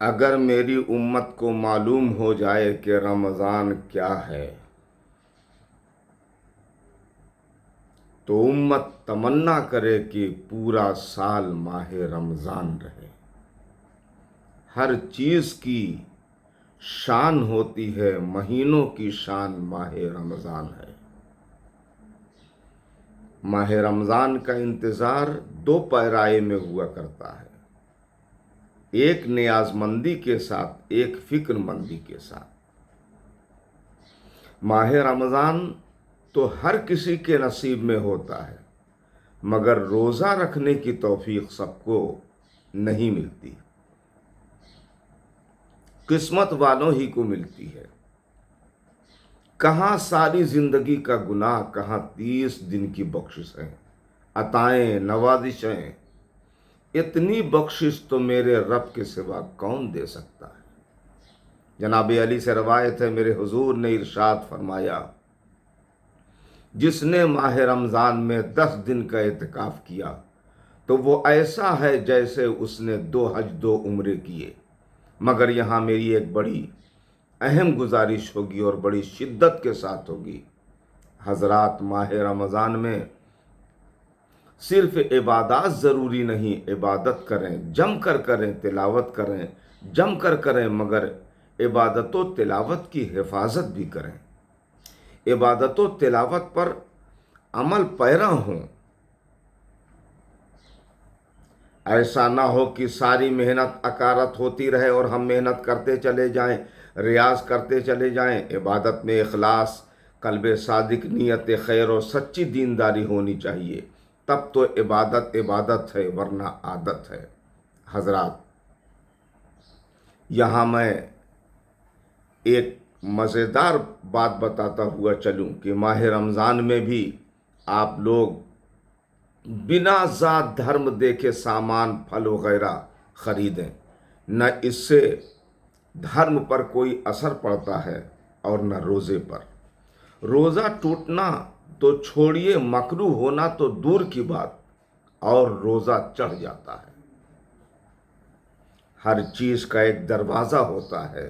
اگر میری امت کو معلوم ہو جائے کہ رمضان کیا ہے تو امت تمنا کرے کہ پورا سال ماہ رمضان رہے۔ ہر چیز کی شان ہوتی ہے، مہینوں کی شان ماہ رمضان ہے۔ ماہ رمضان کا انتظار دو پیرائے میں ہوا کرتا ہے، ایک نیاز مندی کے ساتھ، ایک فکر مندی کے ساتھ۔ ماہ رمضان تو ہر کسی کے نصیب میں ہوتا ہے، مگر روزہ رکھنے کی توفیق سب کو نہیں ملتی، قسمت والوں ہی کو ملتی ہے۔ کہاں ساری زندگی کا گناہ، کہاں 30 دن کی بخششیں، عطائیں، نوازشیں۔ اتنی بخشش تو میرے رب کے سوا کون دے سکتا ہے؟ جناب علی سے روایت ہے، میرے حضور نے ارشاد فرمایا، جس نے ماہ رمضان میں 10 دن کا اعتکاف کیا تو وہ ایسا ہے جیسے اس نے 2 حج 2 عمرے کیے۔ مگر یہاں میری ایک بڑی اہم گزارش ہوگی اور بڑی شدت کے ساتھ ہوگی۔ حضرات، ماہ رمضان میں صرف عبادات ضروری نہیں، عبادت کریں، جم کر کریں، تلاوت کریں، جم کر کریں، مگر عبادت و تلاوت کی حفاظت بھی کریں۔ عبادت و تلاوت پر عمل پیرا ہوں۔ ایسا نہ ہو کہ ساری محنت اکارت ہوتی رہے اور ہم محنت کرتے چلے جائیں، ریاض کرتے چلے جائیں۔ عبادت میں اخلاص، قلب صادق، نیت خیر اور سچی دینداری ہونی چاہیے، تب تو عبادت عبادت ہے، ورنہ عادت ہے۔ حضرات، یہاں میں ایک مزیدار بات بتاتا ہوا چلوں کہ ماہ رمضان میں بھی آپ لوگ بنا ذات دھرم دیکھے سامان، پھل وغیرہ خریدیں، نہ اس سے دھرم پر کوئی اثر پڑتا ہے اور نہ روزے پر۔ روزہ ٹوٹنا تو چھوڑیے، مکروہ ہونا تو دور کی بات، اور روزہ چڑھ جاتا ہے۔ ہر چیز کا ایک دروازہ ہوتا ہے،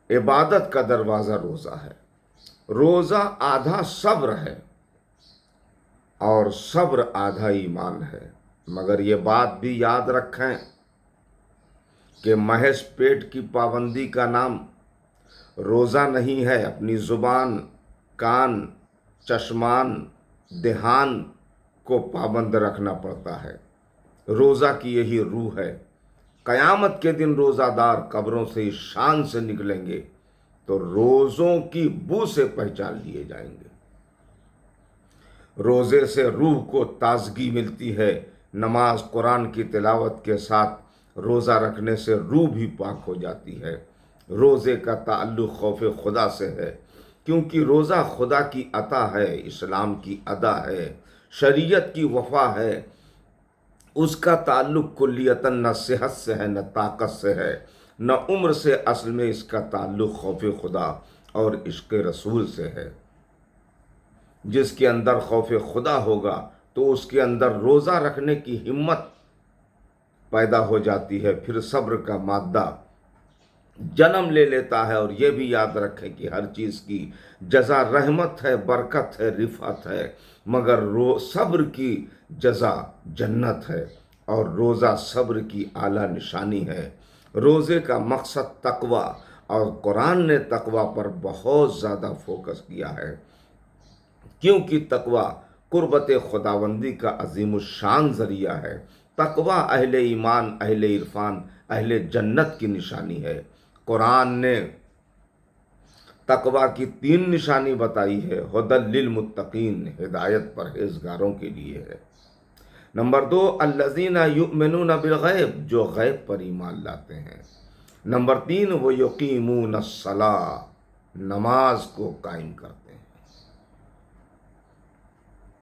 عبادت کا دروازہ روزہ ہے۔ روزہ آدھا صبر ہے اور صبر آدھا ایمان ہے۔ مگر یہ بات بھی یاد رکھیں کہ محض پیٹ کی پابندی کا نام روزہ نہیں ہے۔ اپنی زبان، کان، چشمان، دہان کو پابند رکھنا پڑتا ہے۔ روزہ کی یہی روح ہے۔ قیامت کے دن روزہ دار قبروں سے اس شان سے نکلیں گے تو روزوں کی بو سے پہچان لیے جائیں گے۔ روزے سے روح کو تازگی ملتی ہے۔ نماز، قرآن کی تلاوت کے ساتھ روزہ رکھنے سے روح بھی پاک ہو جاتی ہے۔ روزے کا تعلق خوف خدا سے ہے، کیونکہ روزہ خدا کی عطا ہے، اسلام کی ادا ہے، شریعت کی وفا ہے۔ اس کا تعلق کلیتاً نہ صحت سے ہے، نہ طاقت سے ہے، نہ عمر سے۔ اصل میں اس کا تعلق خوف خدا اور عشق رسول سے ہے۔ جس کے اندر خوف خدا ہوگا تو اس کے اندر روزہ رکھنے کی ہمت پیدا ہو جاتی ہے، پھر صبر کا مادہ جنم لے لیتا ہے۔ اور یہ بھی یاد رکھیں کہ ہر چیز کی جزا رحمت ہے، برکت ہے، رفعت ہے، مگر صبر کی جزا جنت ہے، اور روزہ صبر کی اعلیٰ نشانی ہے۔ روزے کا مقصد تقوی، اور قرآن نے تقوی پر بہت زیادہ فوکس کیا ہے، کیونکہ تقوی قربت خداوندی کا عظیم الشان ذریعہ ہے۔ تقوی اہل ایمان، اہل عرفان، اہل جنت کی نشانی ہے۔ قرآن نے تقوی کی 3 نشانی بتائی ہے۔ ھدی للمتقین، ہدایت پرہیزگاروں کے لیے ہے۔ نمبر 2، الذین یؤمنون بالغیب، جو غیب پر ایمان لاتے ہیں۔ نمبر 3، ویقیمون الصلاۃ، نماز کو قائم کرتے ہیں۔